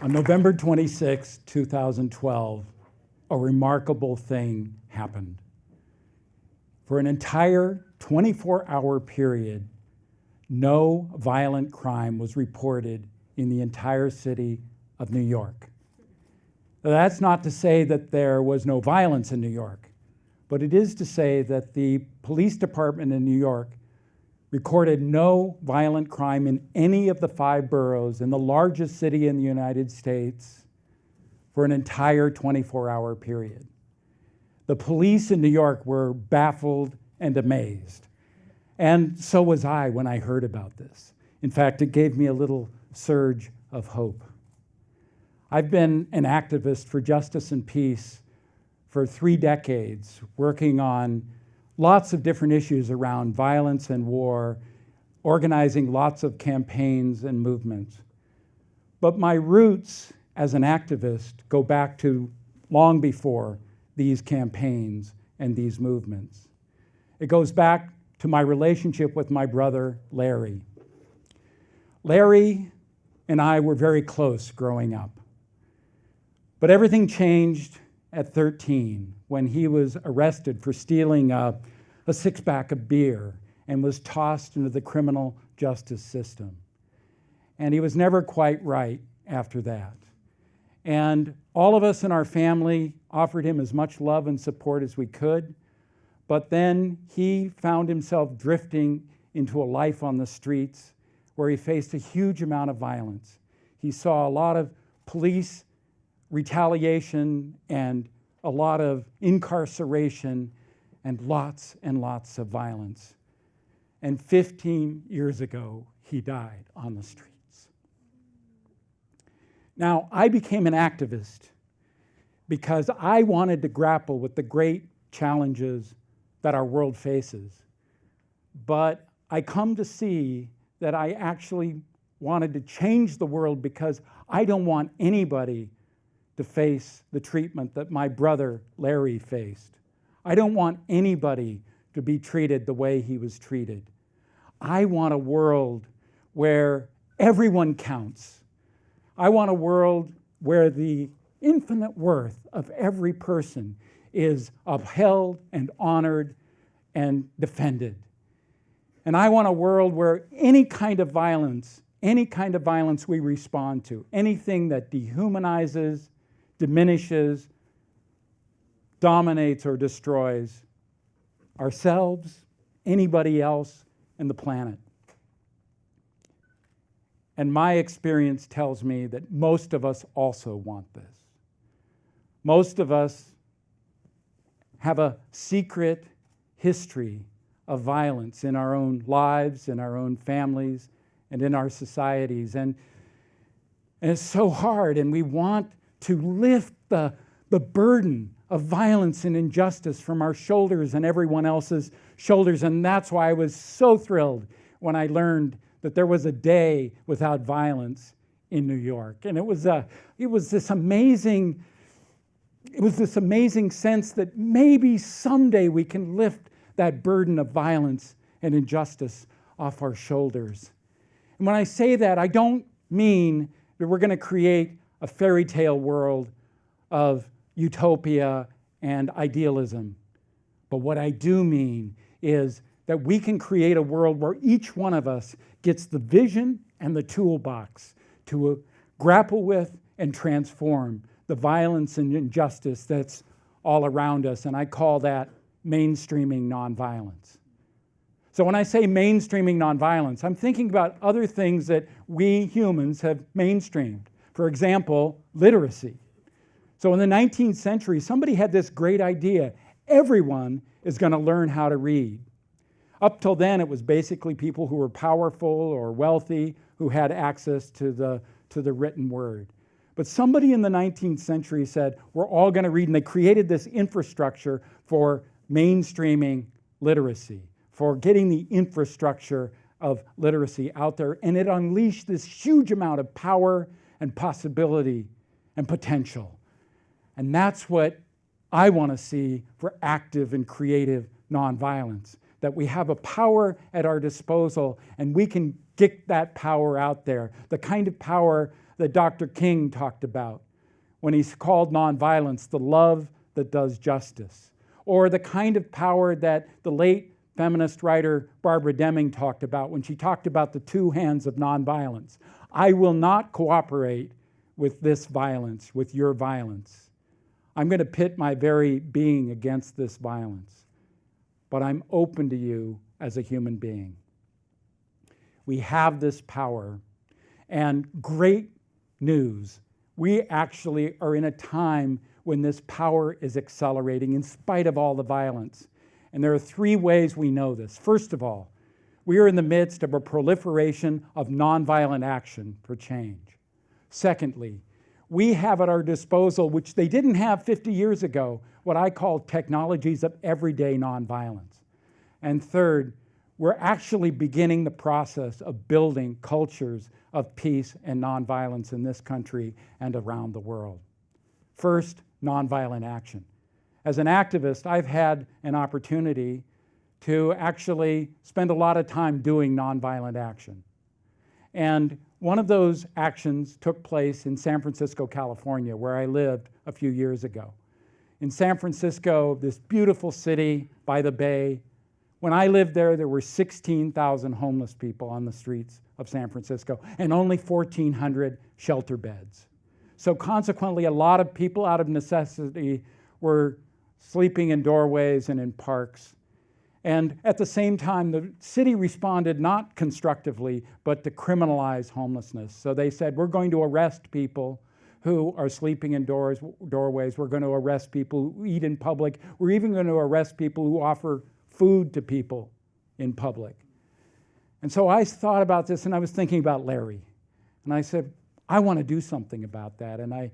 On November 26, 2012, a remarkable thing happened. For an entire 24-hour period, no violent crime was reported in the entire city of New York. Now, that's not to say that there was no violence in New York, but it is to say that the police department in New York recorded no violent crime in any of the 5 boroughs in the largest city in the United States for an entire 24-hour period. The police in New York were baffled and amazed. And so was I when I heard about this. In fact, it gave me a little surge of hope. I've been an activist for justice and peace for 3 decades, working on lots of different issues around violence and war, organizing lots of campaigns and movements. But my roots as an activist go back to long before these campaigns and these movements. It goes back to my relationship with my brother, Larry. Larry and I were very close growing up. But everything changed at 13 when he was arrested for stealing a 6-pack of beer and was tossed into the criminal justice system. And he was never quite right after that. And all of us in our family offered him as much love and support as we could, but then he found himself drifting into a life on the streets where he faced a huge amount of violence. He saw a lot of police retaliation and a lot of incarceration and lots of violence. And 15 years ago, he died on the streets. Now, I became an activist because I wanted to grapple with the great challenges that our world faces. But I come to see that I actually wanted to change the world because I don't want anybody to face the treatment that my brother Larry faced. I don't want anybody to be treated the way he was treated. I want a world where everyone counts. I want a world where the infinite worth of every person is upheld and honored and defended. And I want a world where any kind of violence we respond to, anything that dehumanizes, diminishes, dominates, or destroys ourselves, anybody else, and the planet. And my experience tells me that most of us also want this. Most of us have a secret history of violence in our own lives, in our own families, and in our societies. And it's so hard, and we want to lift the burden of violence and injustice from our shoulders and everyone else's shoulders. And that's why I was so thrilled when I learned that there was a day without violence in New York. And it was this amazing sense that maybe someday we can lift that burden of violence and injustice off our shoulders. And when I say that, I don't mean that we're going to create a fairy tale world of utopia and idealism. But what I do mean is that we can create a world where each one of us gets the vision and the toolbox to grapple with and transform the violence and injustice that's all around us. And I call that mainstreaming nonviolence. So when I say mainstreaming nonviolence, I'm thinking about other things that we humans have mainstreamed. For example, literacy. So in the 19th century, somebody had this great idea. Everyone is going to learn how to read. Up till then, it was basically people who were powerful or wealthy who had access to the written word. But somebody in the 19th century said, we're all going to read, and they created this infrastructure for mainstreaming literacy, for getting the infrastructure of literacy out there, and it unleashed this huge amount of power and possibility and potential. And that's what I want to see for active and creative nonviolence, that we have a power at our disposal and we can get that power out there, the kind of power that Dr. King talked about when he called nonviolence the love that does justice, or the kind of power that the late feminist writer Barbara Deming talked about when she talked about the two hands of nonviolence. I will not cooperate with this violence, with your violence. I'm going to pit my very being against this violence, but I'm open to you as a human being. We have this power, and great news. We actually are in a time when this power is accelerating in spite of all the violence. And there are three ways we know this. First of all, we are in the midst of a proliferation of nonviolent action for change. Secondly, we have at our disposal, which they didn't have 50 years ago, what I call technologies of everyday nonviolence. And third, we're actually beginning the process of building cultures of peace and nonviolence in this country and around the world. First, nonviolent action. As an activist, I've had an opportunity to actually spend a lot of time doing nonviolent action. And one of those actions took place in San Francisco, California, where I lived a few years ago. In San Francisco, this beautiful city by the bay, when I lived there, there were 16,000 homeless people on the streets of San Francisco and only 1,400 shelter beds. So consequently, a lot of people out of necessity were sleeping in doorways and in parks. And at the same time, the city responded not constructively, but to criminalize homelessness. So they said, we're going to arrest people who are sleeping in doorways. We're going to arrest people who eat in public. We're even going to arrest people who offer food to people in public. And so I thought about this, and I was thinking about Larry. And I said, I want to do something about that. And I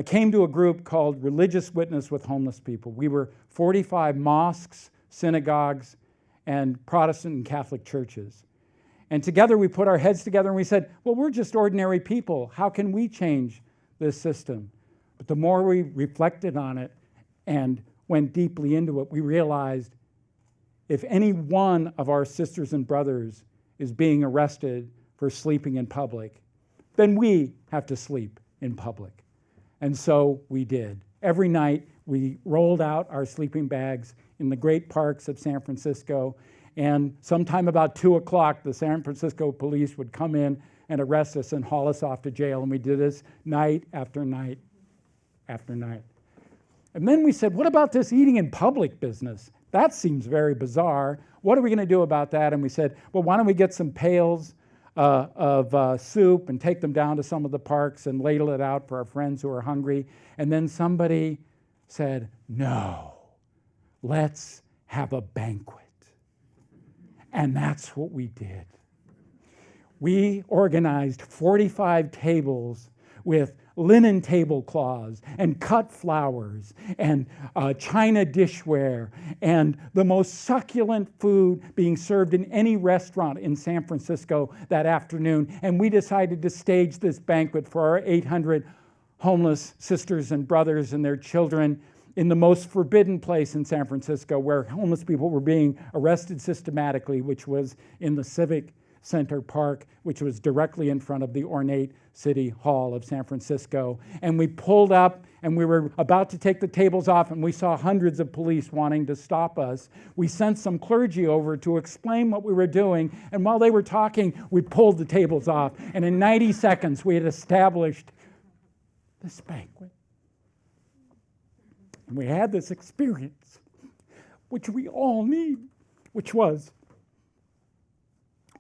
came to a group called Religious Witness with Homeless People. We were 45 mosques, synagogues, and Protestant and Catholic churches. And together we put our heads together and we said, well, we're just ordinary people. How can we change this system? But the more we reflected on it and went deeply into it, we realized if any one of our sisters and brothers is being arrested for sleeping in public, then we have to sleep in public. And so we did. Every night we rolled out our sleeping bags in the great parks of San Francisco, and sometime about 2 o'clock, the San Francisco police would come in and arrest us and haul us off to jail, and we did this night after night after night. And then we said, what about this eating in public business? That seems very bizarre. What are we going to do about that? And we said, well, why don't we get some pails of soup and take them down to some of the parks and ladle it out for our friends who are hungry. And then somebody said, no, let's have a banquet. And that's what we did. We organized 45 tables with linen tablecloths and cut flowers and china dishware and the most succulent food being served in any restaurant in San Francisco that afternoon. And we decided to stage this banquet for our 800 homeless sisters and brothers and their children in the most forbidden place in San Francisco where homeless people were being arrested systematically, which was in the Civic Center Park, which was directly in front of the ornate City Hall of San Francisco. And we pulled up and we were about to take the tables off and we saw hundreds of police wanting to stop us. We sent some clergy over to explain what we were doing, and while they were talking, we pulled the tables off, and in 90 seconds we had established this banquet. And we had this experience, which we all need, which was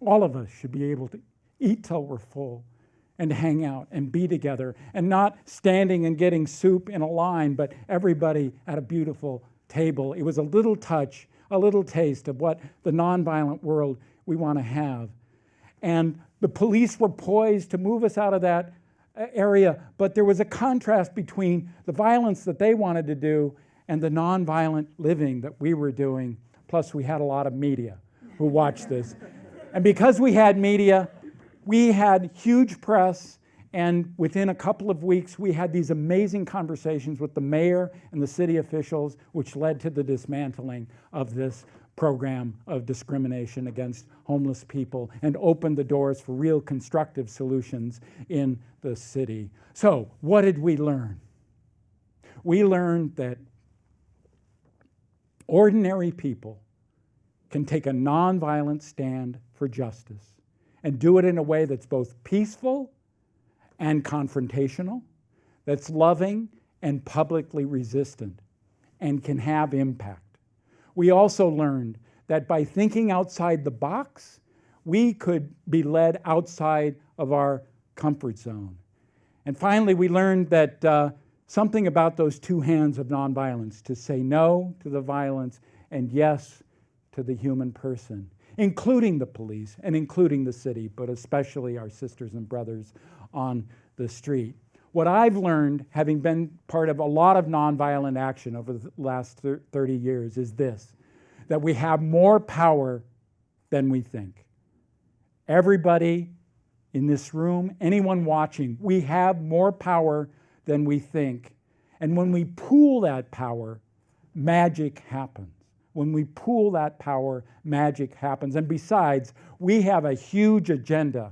all of us should be able to eat till we're full and hang out and be together and not standing and getting soup in a line, but everybody at a beautiful table. It was a little touch, a little taste of what the nonviolent world we want to have. And the police were poised to move us out of that area, but there was a contrast between the violence that they wanted to do and the nonviolent living that we were doing. Plus, we had a lot of media who watched this. And because we had media, we had huge press, and within a couple of weeks, we had these amazing conversations with the mayor and the city officials, which led to the dismantling of this program of discrimination against homeless people and opened the doors for real constructive solutions in the city. So, what did we learn? We learned that ordinary people can take a nonviolent stand for justice and do it in a way that's both peaceful and confrontational, that's loving and publicly resistant, and can have impact. We also learned that by thinking outside the box, we could be led outside of our comfort zone. And finally, we learned that something about those two hands of nonviolence, to say no to the violence and yes to the human person, including the police and including the city, but especially our sisters and brothers on the street. What I've learned, having been part of a lot of nonviolent action over the last 30 years, is this, that we have more power than we think. Everybody in this room, anyone watching, we have more power than we think. And when we pool that power, magic happens. When we pool that power, magic happens. And besides, we have a huge agenda,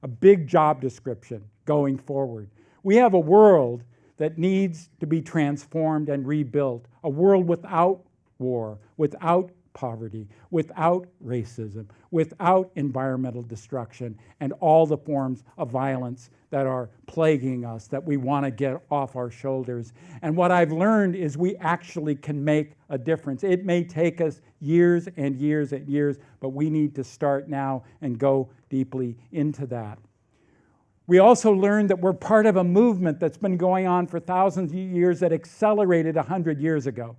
a big job description going forward. We have a world that needs to be transformed and rebuilt, a world without war, without poverty, without racism, without environmental destruction, and all the forms of violence that are plaguing us that we want to get off our shoulders. And what I've learned is we actually can make a difference. It may take us years and years and years, but we need to start now and go deeply into that. We also learned that we're part of a movement that's been going on for thousands of years that accelerated 100 years ago,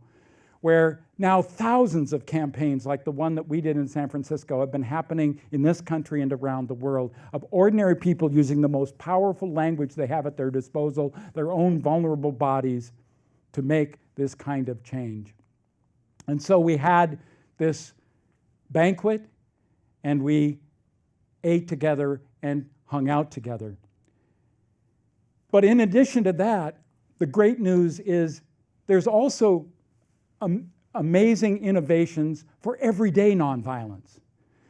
where now thousands of campaigns like the one that we did in San Francisco have been happening in this country and around the world, of ordinary people using the most powerful language they have at their disposal, their own vulnerable bodies, to make this kind of change. And so we had this banquet, and we ate together and hung out together. But in addition to that, the great news is there's also amazing innovations for everyday nonviolence.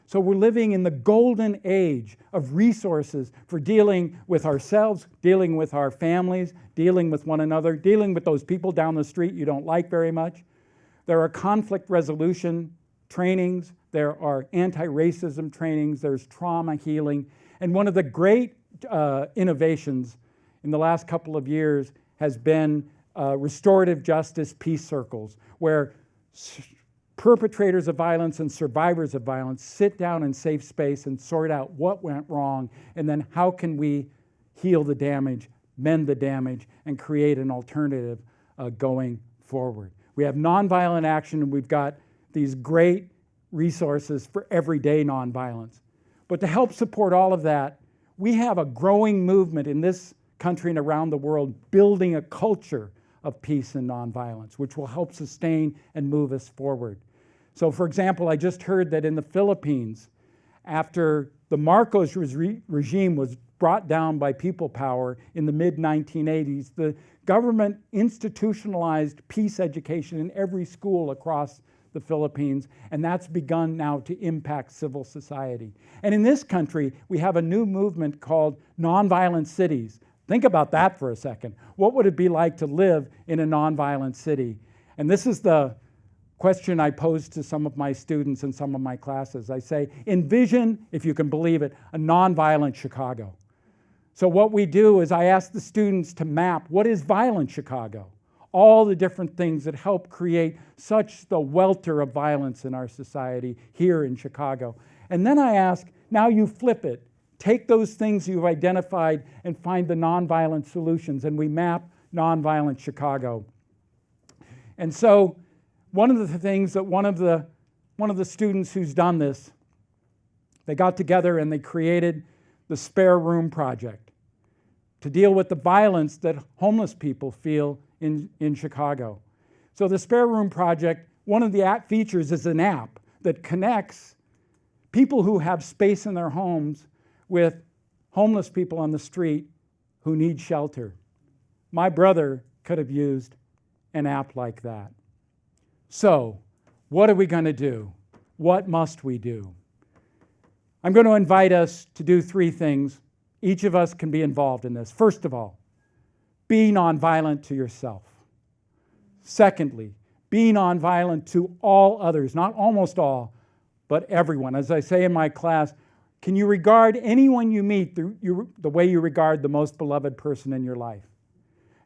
So we're living in the golden age of resources for dealing with ourselves, dealing with our families, dealing with one another, dealing with those people down the street you don't like very much. There are conflict resolution trainings, there are anti-racism trainings, there's trauma healing. And one of the great innovations in the last couple of years has been restorative justice peace circles, where perpetrators of violence and survivors of violence sit down in safe space and sort out what went wrong, and then how can we heal the damage, mend the damage, and create an alternative going forward. We have nonviolent action, and we've got these great resources for everyday nonviolence. But to help support all of that, we have a growing movement in this country and around the world building a culture of peace and nonviolence, which will help sustain and move us forward. So, for example, I just heard that in the Philippines, after the Marcos regime was brought down by people power in the mid-1980s, the government institutionalized peace education in every school across the Philippines, and that's begun now to impact civil society. And in this country, we have a new movement called nonviolent cities. Think about that for a second. What would it be like to live in a nonviolent city? And this is the question I pose to some of my students in some of my classes. I say, envision, if you can believe it, a nonviolent Chicago. So what we do is I ask the students to map what is violent Chicago, all the different things that help create such the welter of violence in our society here in Chicago. And then I ask, now you flip it. Take those things you've identified and find the nonviolent solutions, and we map nonviolent Chicago. And so one of the things that one of the students who's done this, they got together and they created the Spare Room Project to deal with the violence that homeless people feel in Chicago. So the Spare Room Project, one of the app features is an app that connects people who have space in their homes with homeless people on the street who need shelter. My brother could have used an app like that. So, what are we going to do? what must we do? I'm going to invite us to do three things. Each of us can be involved in this. First of all, be nonviolent to yourself. Secondly, be nonviolent to all others, not almost all, but everyone. As I say in my class, can you regard anyone you meet the way you regard the most beloved person in your life?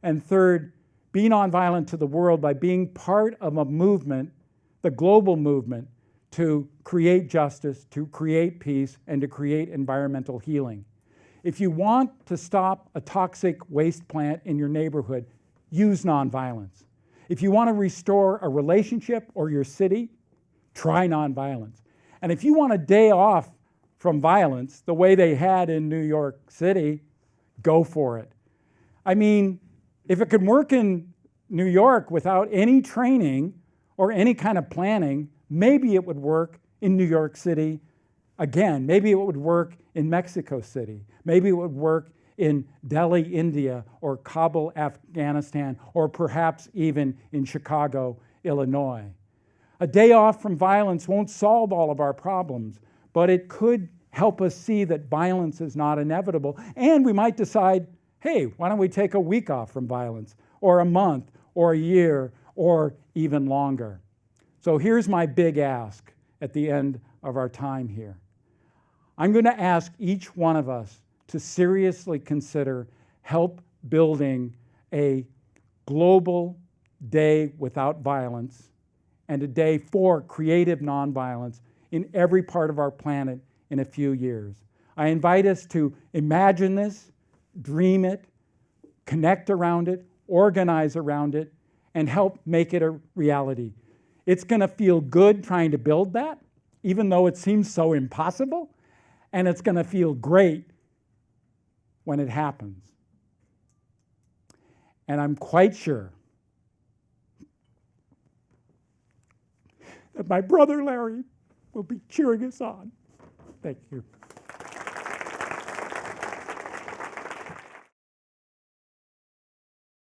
And third, be nonviolent to the world by being part of a movement, the global movement, to create justice, to create peace, and to create environmental healing. If you want to stop a toxic waste plant in your neighborhood, use nonviolence. If you want to restore a relationship or your city, try nonviolence. And if you want a day off from violence, the way they had in New York City, go for it. I mean, if it could work in New York without any training or any kind of planning, maybe it would work in New York City again. Maybe it would work in Mexico City. Maybe it would work in Delhi, India, or Kabul, Afghanistan, or perhaps even in Chicago, Illinois. A day off from violence won't solve all of our problems, but it could help us see that violence is not inevitable. And we might decide, hey, why don't we take a week off from violence, or a month, or a year, or even longer. So here's my big ask at the end of our time here. I'm going to ask each one of us to seriously consider help building a global day without violence and a day for creative nonviolence in every part of our planet in a few years. I invite us to imagine this, dream it, connect around it, organize around it, and help make it a reality. It's going to feel good trying to build that, even though it seems so impossible, and it's going to feel great when it happens. And I'm quite sure that my brother Larry will be cheering us on. Thank you.